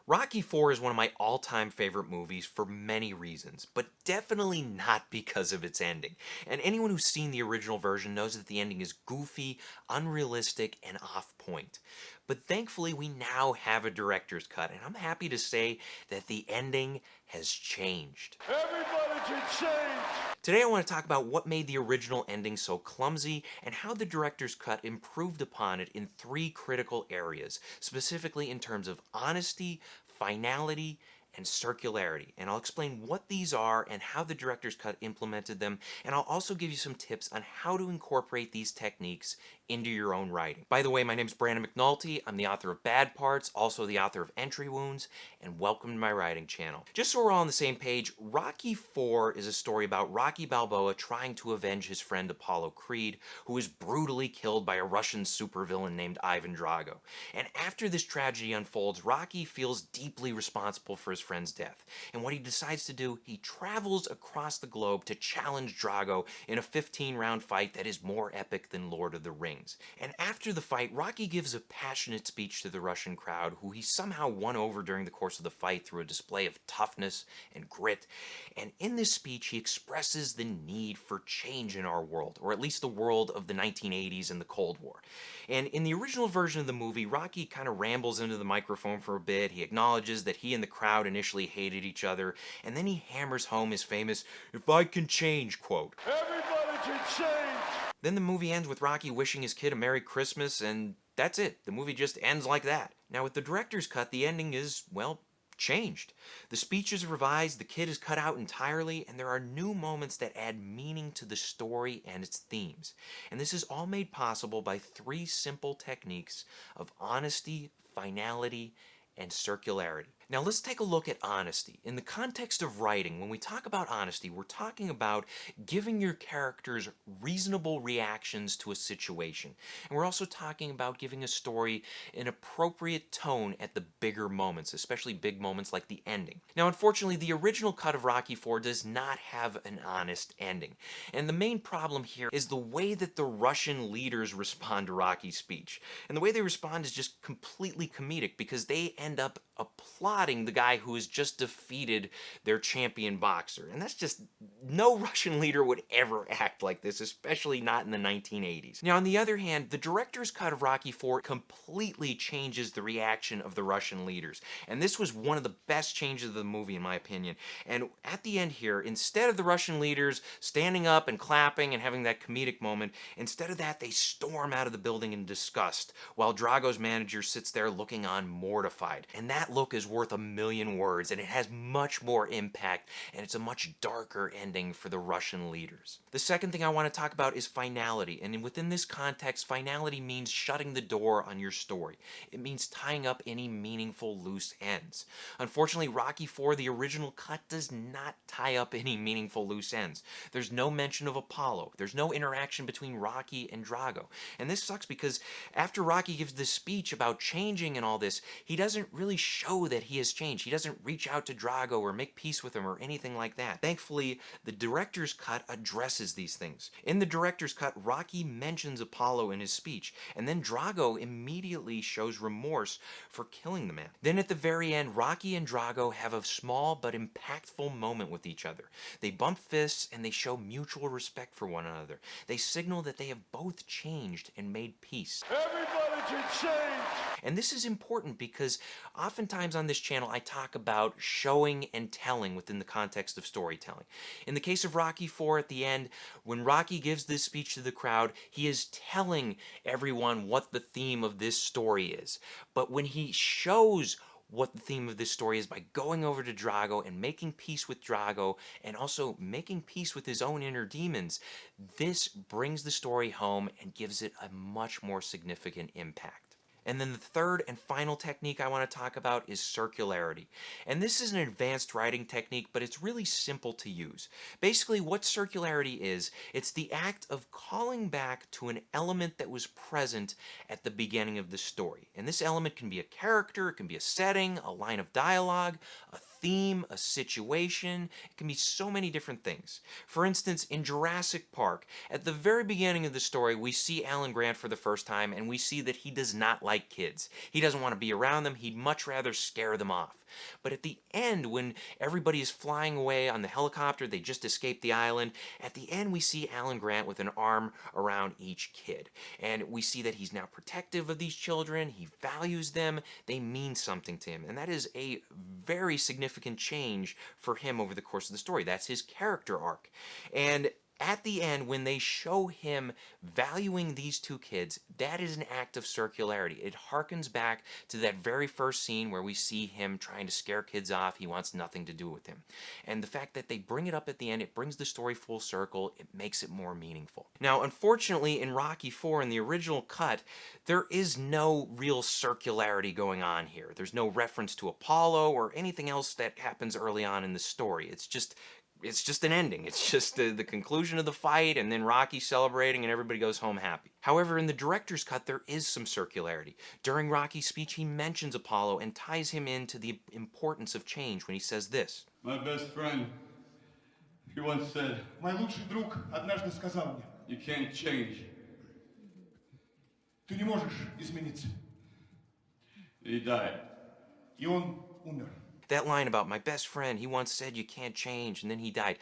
Rocky IV is one of my all-time favorite movies for many reasons, but definitely not because of its ending. And anyone who's seen the original version knows that the ending is goofy, unrealistic, and off-point. But thankfully, we now have a director's cut, and I'm happy to say that the ending has changed. Everybody should change. Today I want to talk about what made the original ending so clumsy and how the director's cut improved upon it in three critical areas, specifically in terms of honesty, finality, and circularity. And I'll explain what these are and how the director's cut implemented them, and I'll also give you some tips on how to incorporate these techniques into your own writing. By the way, my name is Brandon McNulty. I'm the author of Bad Parts, also the author of Entry Wounds, and welcome to my writing channel. Just so we're all on the same page, Rocky IV is a story about Rocky Balboa trying to avenge his friend Apollo Creed, who is brutally killed by a Russian supervillain named Ivan Drago. And after this tragedy unfolds, Rocky feels deeply responsible for his friend's death. And what he decides to do, he travels across the globe to challenge Drago in a 15-round fight that is more epic than Lord of the Rings. And after the fight, Rocky gives a passionate speech to the Russian crowd, who he somehow won over during the course of the fight through a display of toughness and grit. And in this speech, he expresses the need for change in our world, or at least the world of the 1980s and the Cold War. And in the original version of the movie, Rocky kind of rambles into the microphone for a bit. He acknowledges that he and the crowd initially hated each other, and then he hammers home his famous "if I can change" quote. Everybody should change. Then the movie ends with Rocky wishing his kid a Merry Christmas, and that's it. The movie just ends like that. Now with the director's cut, the ending is, well, changed. The speech is revised, the kid is cut out entirely, and there are new moments that add meaning to the story and its themes. And this is all made possible by three simple techniques of honesty, finality, and circularity. Now let's take a look at honesty. In the context of writing, when we talk about honesty, we're talking about giving your characters reasonable reactions to a situation. And we're also talking about giving a story an appropriate tone at the bigger moments, especially big moments like the ending. Now unfortunately, the original cut of Rocky IV does not have an honest ending. And the main problem here is the way that the Russian leaders respond to Rocky's speech. And the way they respond is just completely comedic, because they end up applauding the guy who has just defeated their champion boxer. And that's just, no Russian leader would ever act like this, especially not in the 1980s. Now, on the other hand, the director's cut of Rocky IV completely changes the reaction of the Russian leaders. And this was one of the best changes of the movie, in my opinion. And at the end here, instead of the Russian leaders standing up and clapping and having that comedic moment, instead of that, they storm out of the building in disgust, while Drago's manager sits there looking on mortified. And that look is worth a million words, and it has much more impact, and it's a much darker ending for the Russian leaders. The second thing I want to talk about is finality, and within this context, finality means shutting the door on your story. It means tying up any meaningful loose ends. Unfortunately, Rocky IV, the original cut, does not tie up any meaningful loose ends. There's no mention of Apollo. There's no interaction between Rocky and Drago. And this sucks because after Rocky gives this speech about changing and all this, he doesn't really show that he has changed. He doesn't reach out to Drago or make peace with him or anything like that. Thankfully, the director's cut addresses these things. In the director's cut, Rocky mentions Apollo in his speech, and then Drago immediately shows remorse for killing the man. Then at the very end, Rocky and Drago have a small but impactful moment with each other. They bump fists and they show mutual respect for one another. They signal that they have both changed and made peace. Everybody should change. And this is important because oftentimes on this channel I talk about showing and telling within the context of storytelling. In the case of Rocky IV at the end, when Rocky gives this speech to the crowd, he is telling everyone what the theme of this story is. But when he shows what the theme of this story is by going over to Drago and making peace with Drago and also making peace with his own inner demons, this brings the story home and gives it a much more significant impact. And then the third and final technique I want to talk about is circularity. And this is an advanced writing technique, but it's really simple to use. Basically, what circularity is, it's the act of calling back to an element that was present at the beginning of the story. And this element can be a character, it can be a setting, a line of dialogue, a theme, a situation. It can be so many different things. For instance, in Jurassic Park, at the very beginning of the story, we see Alan Grant for the first time, and we see that he does not like kids. He doesn't want to be around them. He'd much rather scare them off. But at the end, when everybody is flying away on the helicopter, they just escaped the island, at the end we see Alan Grant with an arm around each kid. And we see that he's now protective of these children, he values them, they mean something to him. And that is a very significant change for him over the course of the story. That's his character arc. And at the end, when they show him valuing these two kids, that is an act of circularity. It harkens back to that very first scene where we see him trying to scare kids off. He wants nothing to do with him. And the fact that they bring it up at the end, it brings the story full circle. It makes it more meaningful. Now, unfortunately, in Rocky IV, in the original cut, there is no real circularity going on here. There's no reference to Apollo or anything else that happens early on in the story. It's just an ending. It's just the conclusion of the fight, and then Rocky celebrating, and everybody goes home happy. However, in the director's cut, there is some circularity. During Rocky's speech, he mentions Apollo and ties him into the importance of change when he says this. My best friend, he once said, Мой лучший друг однажды сказал мне, you can't change. ты не можешь измениться. He died. И он умер. That line about my best friend, he once said you can't change, and then he died.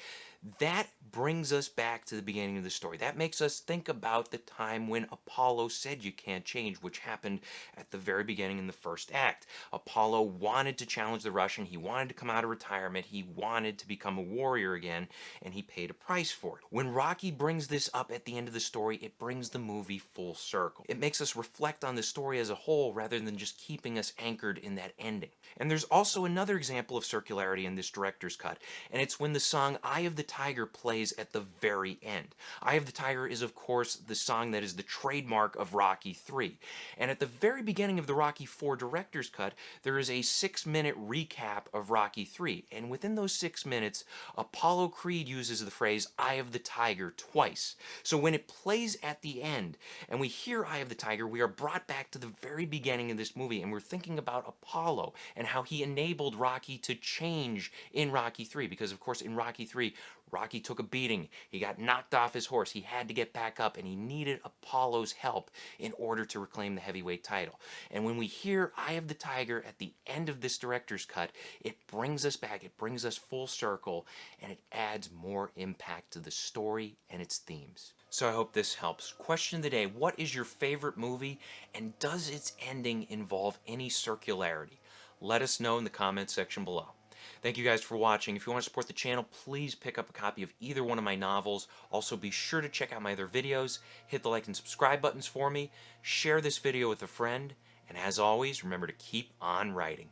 That brings us back to the beginning of the story. That makes us think about the time when Apollo said you can't change, which happened at the very beginning in the first act. Apollo wanted to challenge the Russian. He wanted to come out of retirement. He wanted to become a warrior again, and he paid a price for it. When Rocky brings this up at the end of the story, it brings the movie full circle. It makes us reflect on the story as a whole rather than just keeping us anchored in that ending. And there's also another example of circularity in this director's cut, and it's when the song Eye of the Tiger plays at the very end. Eye of the Tiger is, of course, the song that is the trademark of Rocky III. And at the very beginning of the Rocky IV director's cut, there is a 6-minute recap of Rocky III. And within those 6 minutes, Apollo Creed uses the phrase Eye of the Tiger twice. So when it plays at the end and we hear Eye of the Tiger, we are brought back to the very beginning of this movie, and we're thinking about Apollo and how he enabled Rocky to change in Rocky III. Because, of course, in Rocky III, Rocky took a beating. He got knocked off his horse. He had to get back up, and he needed Apollo's help in order to reclaim the heavyweight title. And when we hear Eye of the Tiger at the end of this director's cut, it brings us back. It brings us full circle, and it adds more impact to the story and its themes. So I hope this helps. Question of the day: what is your favorite movie, and does its ending involve any circularity? Let us know in the comments section below. Thank you guys for watching. If you want to support the channel, please pick up a copy of either one of my novels. Also, be sure to check out my other videos, hit the like and subscribe buttons for me, share this video with a friend, and as always, remember to keep on writing.